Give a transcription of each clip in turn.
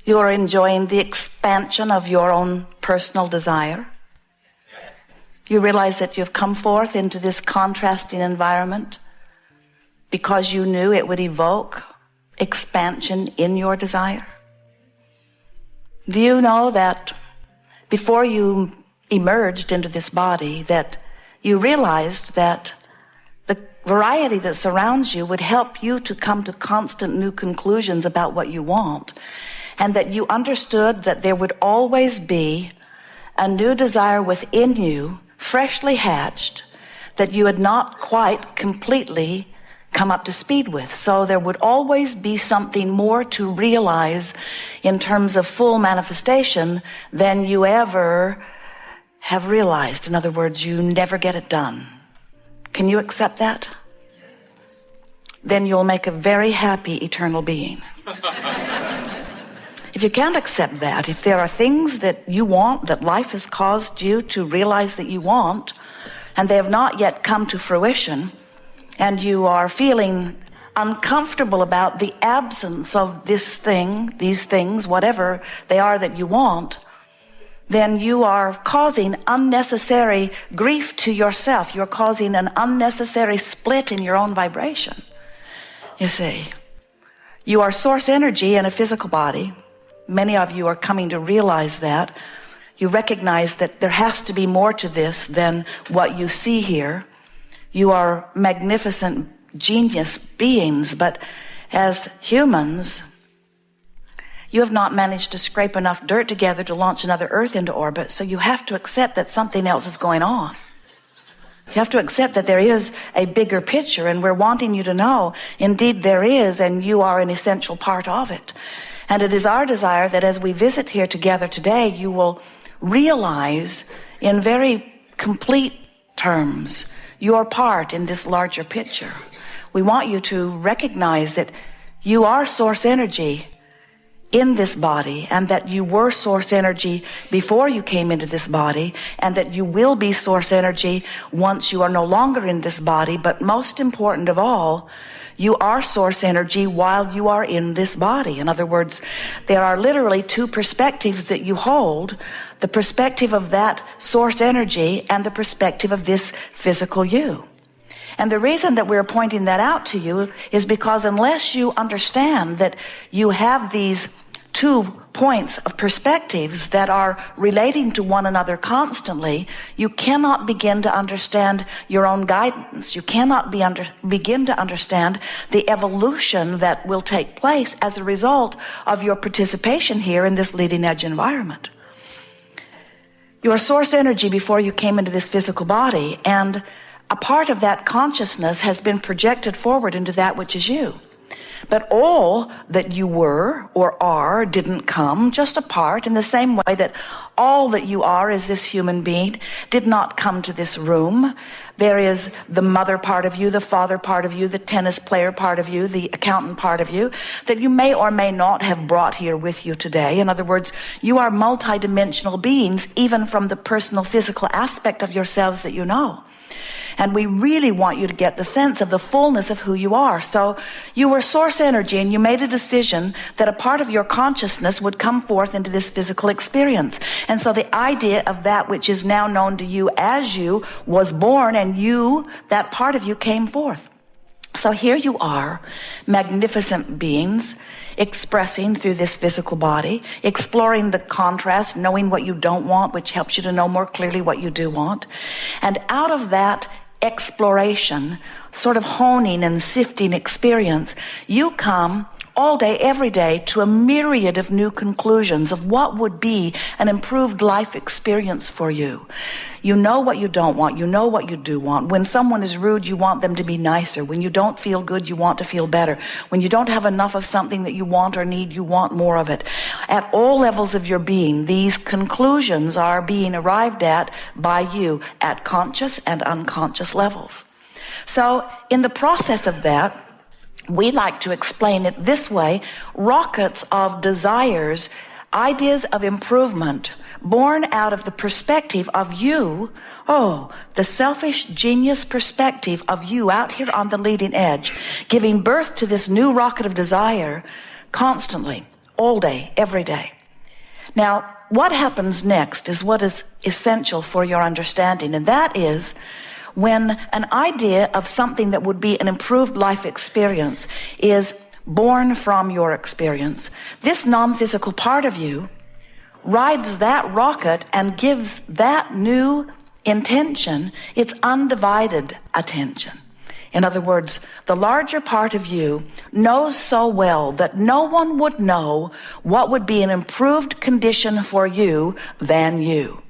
You're enjoying the expansion of your own personal desire. You realize that you've come forth into this contrasting environment because you knew it would evoke expansion in your desire. Do you know that before you emerged into this body, that you realized that the variety that surrounds you would help you to come to constant new conclusions about what you want, and that you understood that there would always be a new desire within you, freshly hatched, that you had not quite completely come up to speed with. So there would always be something more to realize in terms of full manifestation than you ever have realized. In other words, you never get it done. Can you accept that? Then you'll make a very happy eternal being. If you can't accept that, if there are things that you want, that life has caused you to realize that you want, and they have not yet come to fruition, and you are feeling uncomfortable about the absence of this thing, these things, whatever they are that you want, then you are causing unnecessary grief to yourself. You're causing an unnecessary split in your own vibration. You see, you are source energy in a physical body. Many of you are coming to realize that. You recognize that there has to be more to this than what you see here. You are magnificent genius beings, but as humans, you have not managed to scrape enough dirt together to launch another Earth into orbit, so you have to accept that something else is going on. You have to accept that there is a bigger picture, and we're wanting you to know, indeed there is, and you are an essential part of it. And it is our desire that as we visit here together today, you will realize in very complete terms your part in this larger picture. We want you to recognize that you are source energy in this body, and that you were source energy before you came into this body, and that you will be source energy once you are no longer in this body. But most important of all, you are source energy while you are in this body. In other words, there are literally two perspectives that you hold: the perspective of that source energy and the perspective of this physical you. And the reason that we're pointing that out to you is because unless you understand that you have these two points of perspectives that are relating to one another constantly, you cannot begin to understand your own guidance. You cannot begin to understand the evolution that will take place as a result of your participation here in this leading edge environment. Your source energy before you came into this physical body, and a part of that consciousness has been projected forward into that which is you. But all that you were or are didn't come, just a part, in the same way that all that you are as this human being did not come to this room. There is the mother part of you, the father part of you, the tennis player part of you, the accountant part of you, that you may or may not have brought here with you today. In other words, you are multidimensional beings, even from the personal physical aspect of yourselves that you know. And we really want you to get the sense of the fullness of who you are. So you were source energy, and you made a decision that a part of your consciousness would come forth into this physical experience. And so the idea of that which is now known to you as you was born, and you, that part of you, came forth. So here you are, magnificent beings, expressing through this physical body, exploring the contrast, knowing what you don't want, which helps you to know more clearly what you do want. And out of that exploration, sort of honing and sifting experience, you come all day, every day, to a myriad of new conclusions of what would be an improved life experience for you. You know what you don't want. You know what you do want. When someone is rude, you want them to be nicer. When you don't feel good, you want to feel better. When you don't have enough of something that you want or need, you want more of it. At all levels of your being, these conclusions are being arrived at by you at conscious and unconscious levels. So in the process of that, we like to explain it this way: rockets of desires, ideas of improvement, born out of the perspective of you, the selfish genius perspective of you out here on the leading edge, giving birth to this new rocket of desire constantly, all day, every day. Now, what happens next is what is essential for your understanding, and that is when an idea of something that would be an improved life experience is born from your experience, this non-physical part of you rides that rocket and gives that new intention its undivided attention. In other words, the larger part of you knows so well that no one would know what would be an improved condition for you than you.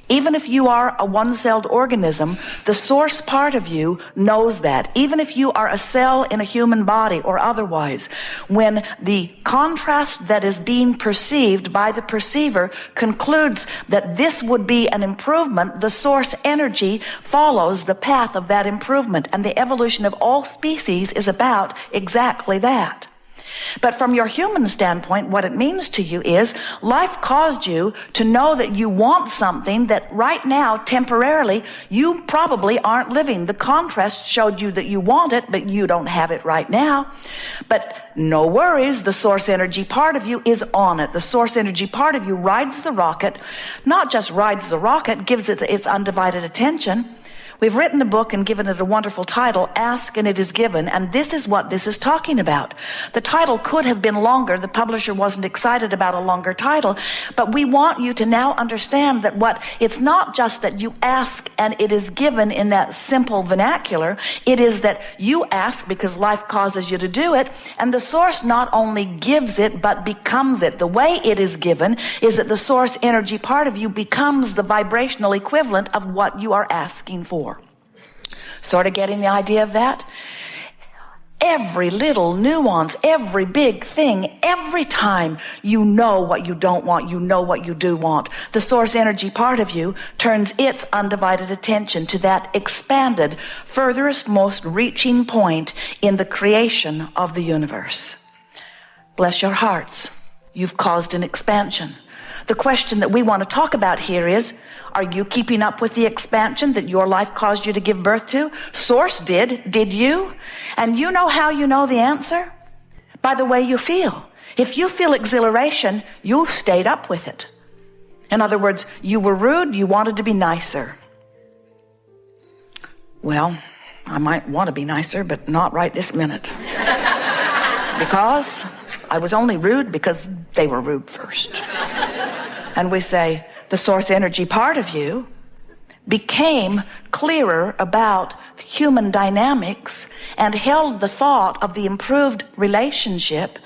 Even if you are a one-celled organism, the source part of you knows that. Even if you are a cell in a human body or otherwise, when the contrast that is being perceived by the perceiver concludes that this would be an improvement, the source energy follows the path of that improvement. And the evolution of all species is about exactly that. But from your human standpoint, what it means to you is life caused you to know that you want something that right now, temporarily, you probably aren't living. The contrast showed you that you want it, but you don't have it right now. But no worries, the source energy part of you is on it. The source energy part of you rides the rocket, not just rides the rocket, gives it its undivided attention. We've written a book and given it a wonderful title, Ask and It Is Given, and this is what this is talking about. The title could have been longer. The publisher wasn't excited about a longer title, but we want you to now understand that it's not just that you ask and it is given in that simple vernacular. It is that you ask because life causes you to do it, and the source not only gives it, but becomes it. The way it is given is that the source energy part of you becomes the vibrational equivalent of what you are asking for. Sort of getting the idea of that? Every little nuance, every big thing, every time you know what you don't want, you know what you do want, the source energy part of you turns its undivided attention to that expanded, furthest, most reaching point in the creation of the universe. Bless your hearts. You've caused an expansion. The question that we want to talk about here is, are you keeping up with the expansion that your life caused you to give birth to? Source did. Did you? And you know how you know the answer? By the way you feel. If you feel exhilaration, you stayed up with it. In other words, you were rude, you wanted to be nicer. Well, I might want to be nicer, but not right this minute. Because I was only rude because they were rude first. And we say, the source energy part of you became clearer about human dynamics and held the thought of the improved relationship,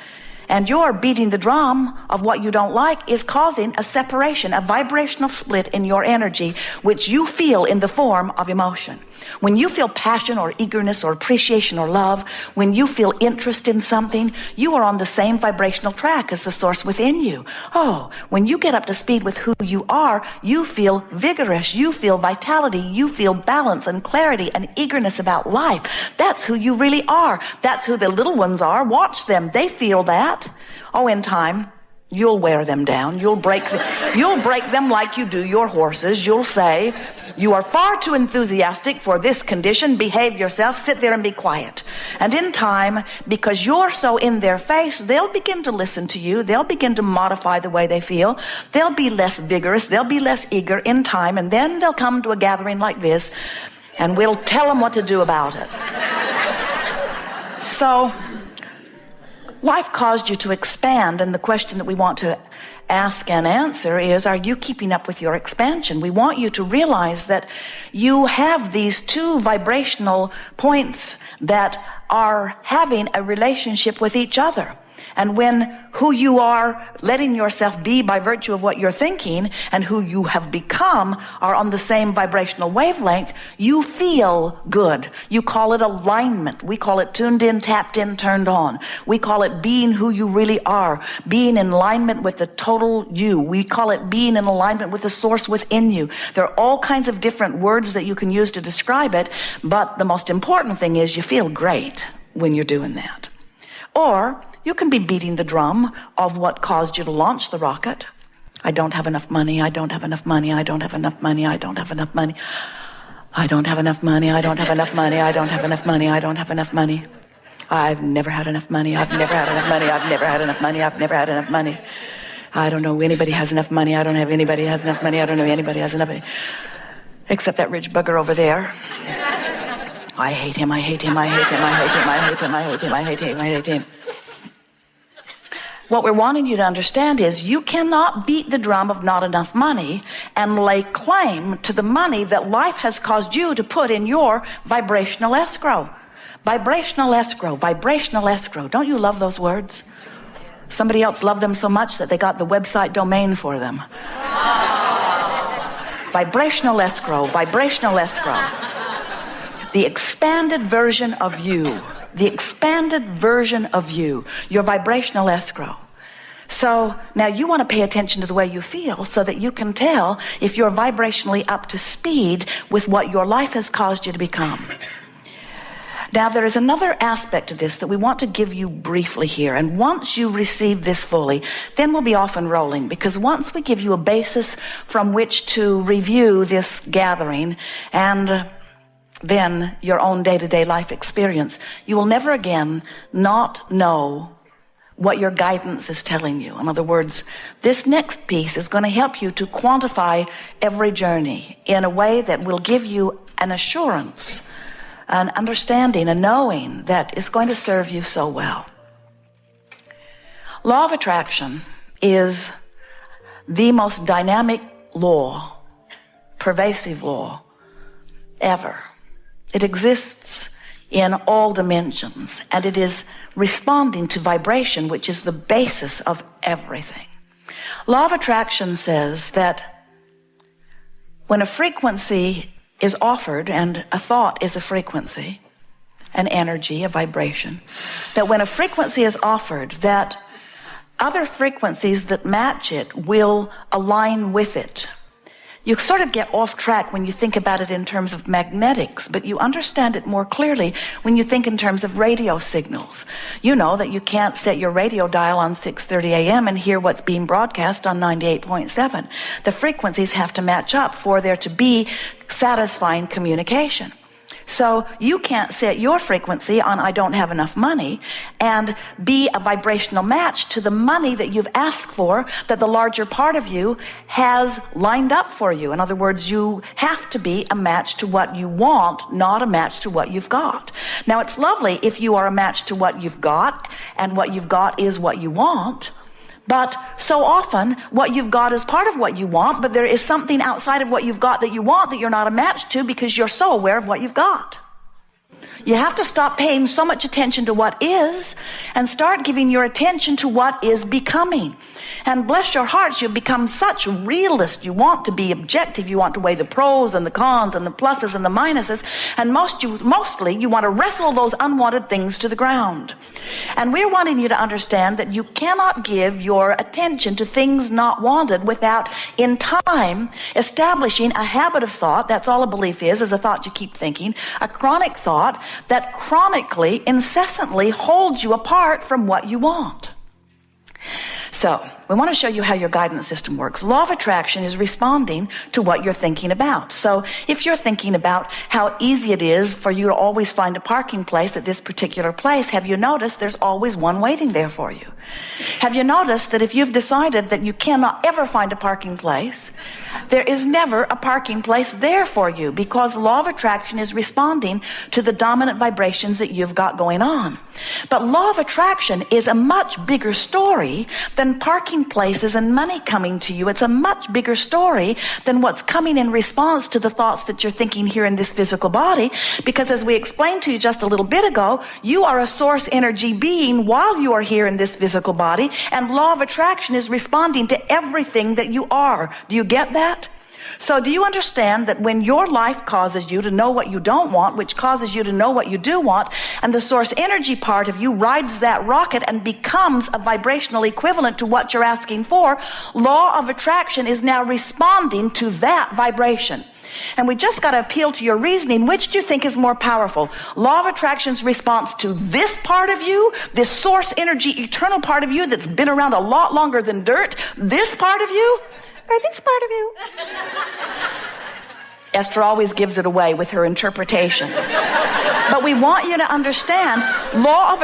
and your beating the drum of what you don't like is causing a separation, a vibrational split in your energy, which you feel in the form of emotion. When you feel passion or eagerness or appreciation or love, when you feel interest in something, you are on the same vibrational track as the source within you. Oh, when you get up to speed with who you are, you feel vigorous, you feel vitality, you feel balance and clarity and eagerness about life. That's who you really are. That's who the little ones are. Watch them. They feel that. Oh, in time, you'll wear them down. You'll break them like you do your horses. You'll say, you are far too enthusiastic for this condition. Behave yourself. Sit there and be quiet. And in time, because you're so in their face, they'll begin to listen to you. They'll begin to modify the way they feel. They'll be less vigorous. They'll be less eager in time. And then they'll come to a gathering like this, and we'll tell them what to do about it. So, life caused you to expand, and the question that we want to ask and answer is, are you keeping up with your expansion? We want you to realize that you have these two vibrational points that are having a relationship with each other. And when who you are letting yourself be by virtue of what you're thinking and who you have become are on the same vibrational wavelength, you feel good. You call it alignment. We call it tuned in, tapped in, turned on. We call it being who you really are, being in alignment with the total you. We call it being in alignment with the source within you. There are all kinds of different words that you can use to describe it, but the most important thing is you feel great when you're doing that. Or you can be beating the drum of what caused you to launch the rocket. I don't have enough money. I don't have enough money. I don't have enough money. I don't have enough money. I don't have enough money. I don't have enough money. I don't have enough money. I don't have enough money. I've never had enough money. I've never had enough money. I've never had enough money. I've never had enough money. I don't know anybody has enough money. I don't have anybody has enough money. I don't know anybody has enough money. Except that rich bugger over there. I hate him. I hate him. I hate him. I hate him. I hate him. I hate him. I hate him. I hate him. What we're wanting you to understand is you cannot beat the drum of not enough money and lay claim to the money that life has caused you to put in your vibrational escrow. Vibrational escrow, vibrational escrow. Don't you love those words? Somebody else loved them so much that they got the website domain for them. Vibrational escrow, vibrational escrow. The expanded version of you. The expanded version of you, your vibrational escrow. So now you want to pay attention to the way you feel so that you can tell if you're vibrationally up to speed with what your life has caused you to become. Now there is another aspect to this that we want to give you briefly here, and once you receive this fully, then we'll be off and rolling, because once we give you a basis from which to review this gathering and then your own day-to-day life experience, you will never again not know what your guidance is telling you. In other words, this next piece is going to help you to quantify every journey in a way that will give you an assurance, an understanding, a knowing that is going to serve you so well. Law of attraction is the most dynamic law, pervasive law ever. It exists in all dimensions, and it is responding to vibration, which is the basis of everything. Law of attraction says that when a frequency is offered, and a thought is a frequency, an energy, a vibration, that when a frequency is offered, that other frequencies that match it will align with it. You sort of get off track when you think about it in terms of magnetics, but you understand it more clearly when you think in terms of radio signals. You know that you can't set your radio dial on 6:30 a.m. and hear what's being broadcast on 98.7. The frequencies have to match up for there to be satisfying communication. So you can't set your frequency on I don't have enough money and be a vibrational match to the money that you've asked for, that the larger part of you has lined up for you. In other words, you have to be a match to what you want, not a match to what you've got. Now, it's lovely if you are a match to what you've got, and what you've got is what you want. But so often what you've got is part of what you want, but there is something outside of what you've got that you want that you're not a match to because you're so aware of what you've got. You have to stop paying so much attention to what is and start giving your attention to what is becoming. And bless your hearts, you've become such realists. You want to be objective. You want to weigh the pros and the cons and the pluses and the minuses. And mostly you want to wrestle those unwanted things to the ground. And we're wanting you to understand that you cannot give your attention to things not wanted without, in time, establishing a habit of thought. That's all a belief is a thought you keep thinking. A chronic thought that chronically, incessantly holds you apart from what you want. So, we want to show you how your guidance system works. Law of attraction is responding to what you're thinking about. So, if you're thinking about how easy it is for you to always find a parking place at this particular place, have you noticed there's always one waiting there for you? Have you noticed that if you've decided that you cannot ever find a parking place, there is never a parking place there for you, because law of attraction is responding to the dominant vibrations that you've got going on. But law of attraction is a much bigger story than parking places and money coming to you. It's a much bigger story than what's coming in response to the thoughts that you're thinking here in this physical body, because as we explained to you just a little bit ago, you are a source energy being while you are here in this physical body, and law of attraction is responding to everything that you are. Do you get that? So do you understand that when your life causes you to know what you don't want, which causes you to know what you do want, and the source energy part of you rides that rocket and becomes a vibrational equivalent to what you're asking for, law of attraction is now responding to that vibration. And we just got to appeal to your reasoning. Which do you think is more powerful? Law of attraction's response to this part of you, this source energy, eternal part of you that's been around a lot longer than dirt, this part of you, or this part of you? Esther always gives it away with her interpretation. But we want you to understand, law of